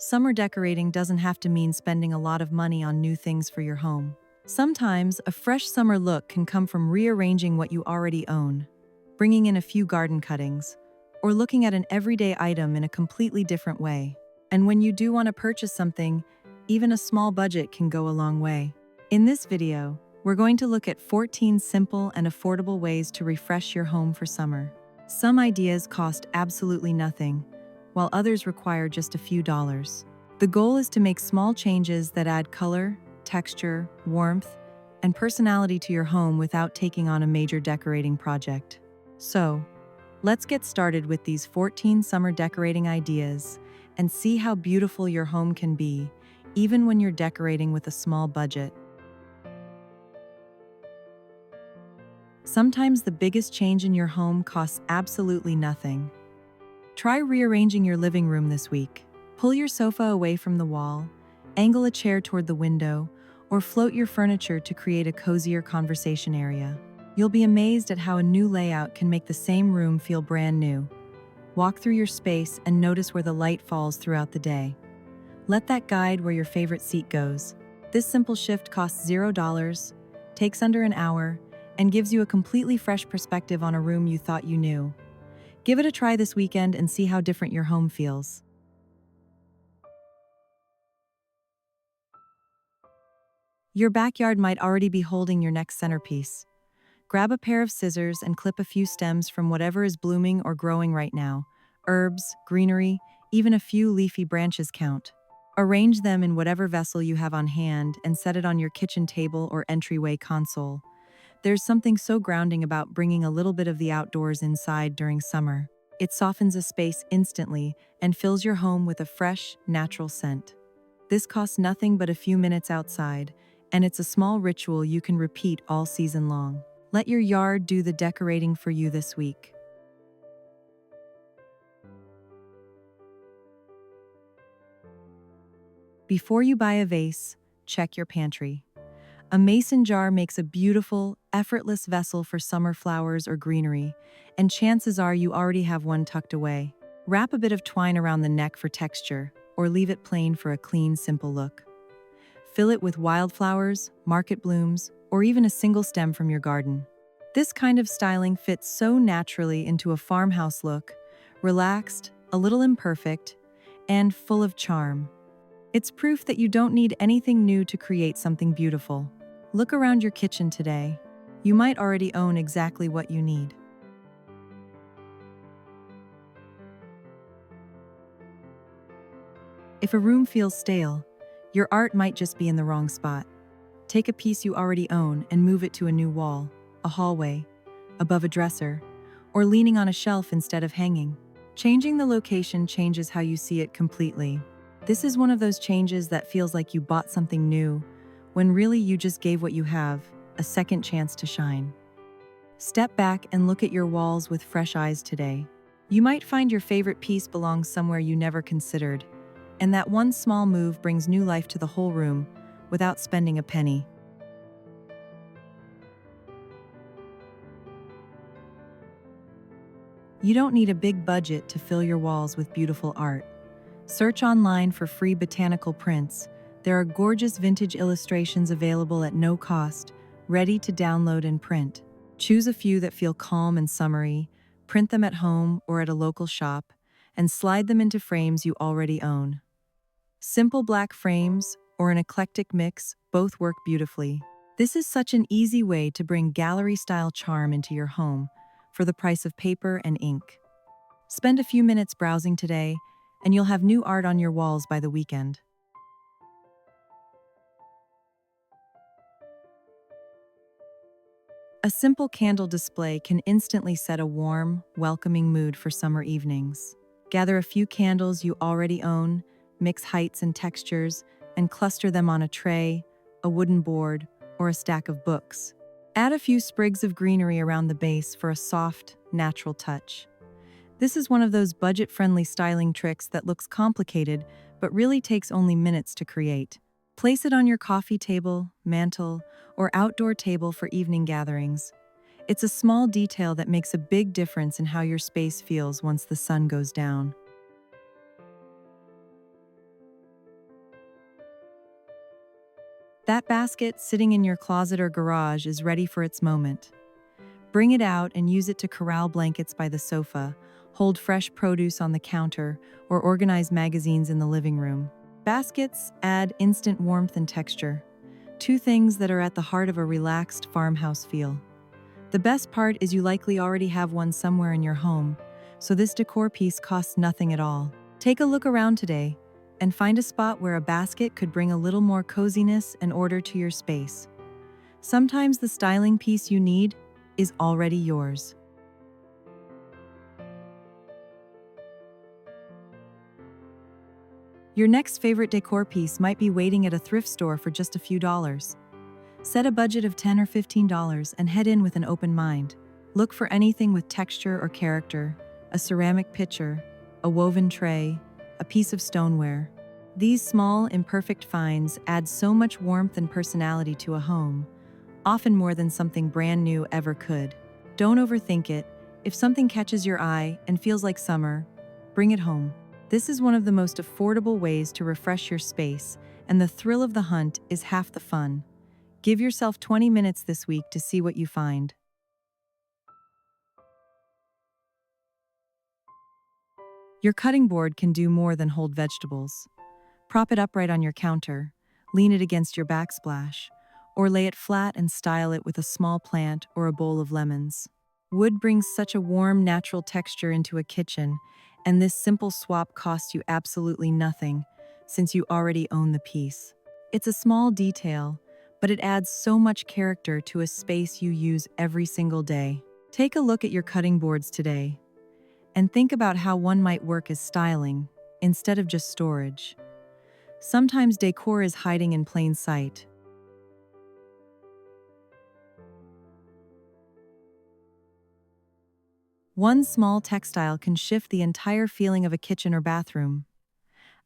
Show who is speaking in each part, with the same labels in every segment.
Speaker 1: Summer decorating doesn't have to mean spending a lot of money on new things for your home. Sometimes, a fresh summer look can come from rearranging what you already own, bringing in a few garden cuttings, or looking at an everyday item in a completely different way. And when you do want to purchase something, even a small budget can go a long way. In this video, we're going to look at 14 simple and affordable ways to refresh your home for summer. Some ideas cost absolutely nothing, while others require just a few dollars. The goal is to make small changes that add color, texture, warmth, and personality to your home without taking on a major decorating project. So, let's get started with these 14 summer decorating ideas and see how beautiful your home can be, even when you're decorating with a small budget. Sometimes the biggest change in your home costs absolutely nothing. Try rearranging your living room this week. Pull your sofa away from the wall, angle a chair toward the window, or float your furniture to create a cozier conversation area. You'll be amazed at how a new layout can make the same room feel brand new. Walk through your space and notice where the light falls throughout the day. Let that guide where your favorite seat goes. This simple shift costs $0, takes under an hour, and gives you a completely fresh perspective on a room you thought you knew. Give it a try this weekend and see how different your home feels. Your backyard might already be holding your next centerpiece. Grab a pair of scissors and clip a few stems from whatever is blooming or growing right now. Herbs, greenery, even a few leafy branches count. Arrange them in whatever vessel you have on hand and set it on your kitchen table or entryway console. There's something so grounding about bringing a little bit of the outdoors inside during summer. It softens a space instantly and fills your home with a fresh, natural scent. This costs nothing but a few minutes outside, and it's a small ritual you can repeat all season long. Let your yard do the decorating for you this week. Before you buy a vase, check your pantry. A mason jar makes a beautiful, effortless vessel for summer flowers or greenery, and chances are you already have one tucked away. Wrap a bit of twine around the neck for texture, or leave it plain for a clean, simple look. Fill it with wildflowers, market blooms, or even a single stem from your garden. This kind of styling fits so naturally into a farmhouse look, relaxed, a little imperfect, and full of charm. It's proof that you don't need anything new to create something beautiful. Look around your kitchen today. You might already own exactly what you need. If a room feels stale, your art might just be in the wrong spot. Take a piece you already own and move it to a new wall, a hallway, above a dresser, or leaning on a shelf instead of hanging. Changing the location changes how you see it completely. This is one of those changes that feels like you bought something new, when really you just gave what you have a second chance to shine. Step back and look at your walls with fresh eyes today. You might find your favorite piece belongs somewhere you never considered, and that one small move brings new life to the whole room without spending a penny. You don't need a big budget to fill your walls with beautiful art. Search online for free botanical prints. There are gorgeous vintage illustrations available at no cost, ready to download and print. Choose a few that feel calm and summery, print them at home or at a local shop, and slide them into frames you already own. Simple black frames or an eclectic mix both work beautifully. This is such an easy way to bring gallery-style charm into your home for the price of paper and ink. Spend a few minutes browsing today, and you'll have new art on your walls by the weekend. A simple candle display can instantly set a warm, welcoming mood for summer evenings. Gather a few candles you already own, mix heights and textures, and cluster them on a tray, a wooden board, or a stack of books. Add a few sprigs of greenery around the base for a soft, natural touch. This is one of those budget-friendly styling tricks that looks complicated, but really takes only minutes to create. Place it on your coffee table, mantle, or outdoor table for evening gatherings. It's a small detail that makes a big difference in how your space feels once the sun goes down. That basket sitting in your closet or garage is ready for its moment. Bring it out and use it to corral blankets by the sofa, hold fresh produce on the counter, or organize magazines in the living room. Baskets add instant warmth and texture, two things that are at the heart of a relaxed farmhouse feel. The best part is you likely already have one somewhere in your home, so this decor piece costs nothing at all. Take a look around today and find a spot where a basket could bring a little more coziness and order to your space. Sometimes the styling piece you need is already yours. Your next favorite decor piece might be waiting at a thrift store for just a few dollars. Set a budget of $10 or $15 and head in with an open mind. Look for anything with texture or character, a ceramic pitcher, a woven tray, a piece of stoneware. These small, imperfect finds add so much warmth and personality to a home, often more than something brand new ever could. Don't overthink it. If something catches your eye and feels like summer, bring it home. This is one of the most affordable ways to refresh your space, and the thrill of the hunt is half the fun. Give yourself 20 minutes this week to see what you find. Your cutting board can do more than hold vegetables. Prop it upright on your counter, lean it against your backsplash, or lay it flat and style it with a small plant or a bowl of lemons. Wood brings such a warm, natural texture into a kitchen, and this simple swap costs you absolutely nothing, since you already own the piece. It's a small detail, but it adds so much character to a space you use every single day. Take a look at your cutting boards today, and think about how one might work as styling, instead of just storage. Sometimes decor is hiding in plain sight. One small textile can shift the entire feeling of a kitchen or bathroom.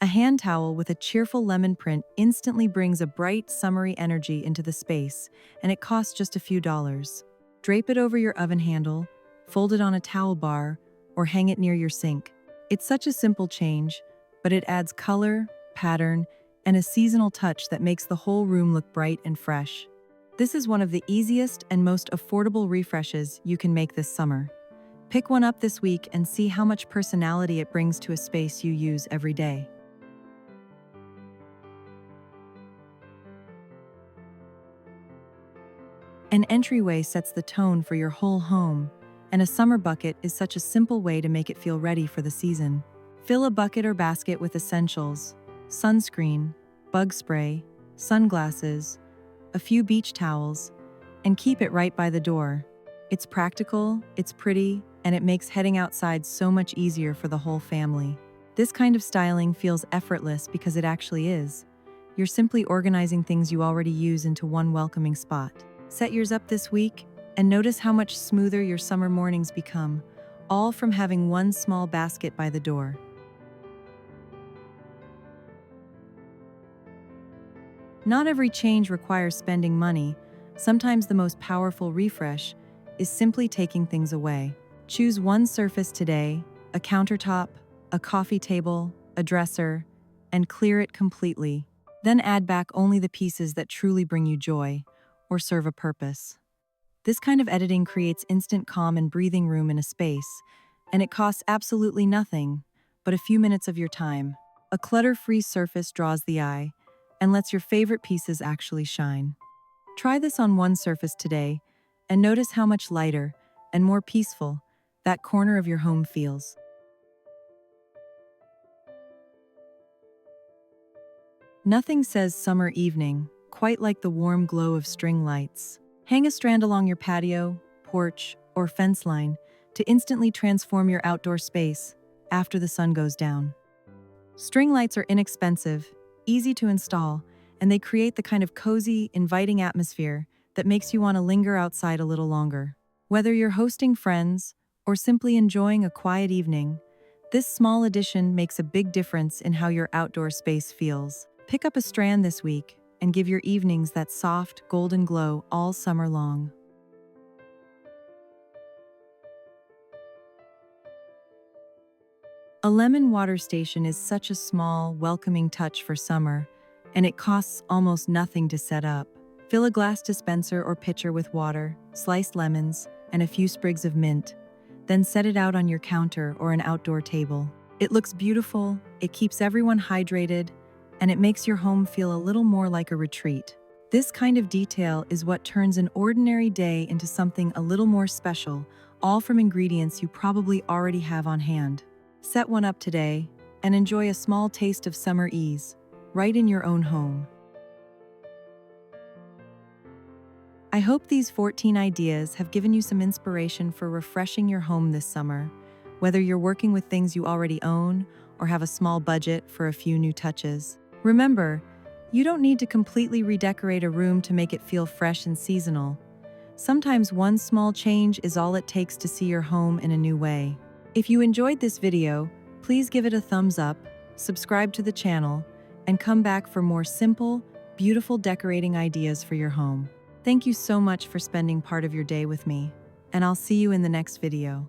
Speaker 1: A hand towel with a cheerful lemon print instantly brings a bright, summery energy into the space, and it costs just a few dollars. Drape it over your oven handle, fold it on a towel bar, or hang it near your sink. It's such a simple change, but it adds color, pattern, and a seasonal touch that makes the whole room look bright and fresh. This is one of the easiest and most affordable refreshes you can make this summer. Pick one up this week and see how much personality it brings to a space you use every day. An entryway sets the tone for your whole home, and a summer bucket is such a simple way to make it feel ready for the season. Fill a bucket or basket with essentials: sunscreen, bug spray, sunglasses, a few beach towels, and keep it right by the door. It's practical, it's pretty, and it makes heading outside so much easier for the whole family. This kind of styling feels effortless because it actually is. You're simply organizing things you already use into one welcoming spot. Set yours up this week and notice how much smoother your summer mornings become, all from having one small basket by the door. Not every change requires spending money. Sometimes the most powerful refresh is simply taking things away. Choose one surface today, a countertop, a coffee table, a dresser, and clear it completely. Then add back only the pieces that truly bring you joy or serve a purpose. This kind of editing creates instant calm and breathing room in a space, and it costs absolutely nothing but a few minutes of your time. A clutter-free surface draws the eye and lets your favorite pieces actually shine. Try this on one surface today and notice how much lighter and more peaceful that corner of your home feels. Nothing says summer evening quite like the warm glow of string lights. Hang a strand along your patio, porch, or fence line to instantly transform your outdoor space after the sun goes down. String lights are inexpensive, easy to install, and they create the kind of cozy, inviting atmosphere that makes you want to linger outside a little longer. Whether you're hosting friends or simply enjoying a quiet evening, this small addition makes a big difference in how your outdoor space feels. Pick up a strand this week and give your evenings that soft, golden glow all summer long. A lemon water station is such a small, welcoming touch for summer, and it costs almost nothing to set up. Fill a glass dispenser or pitcher with water, sliced lemons, and a few sprigs of mint. Then set it out on your counter or an outdoor table. It looks beautiful, it keeps everyone hydrated, and it makes your home feel a little more like a retreat. This kind of detail is what turns an ordinary day into something a little more special, all from ingredients you probably already have on hand. Set one up today and enjoy a small taste of summer ease, right in your own home. I hope these 14 ideas have given you some inspiration for refreshing your home this summer, whether you're working with things you already own or have a small budget for a few new touches. Remember, you don't need to completely redecorate a room to make it feel fresh and seasonal. Sometimes one small change is all it takes to see your home in a new way. If you enjoyed this video, please give it a thumbs up, subscribe to the channel, and come back for more simple, beautiful decorating ideas for your home. Thank you so much for spending part of your day with me, and I'll see you in the next video.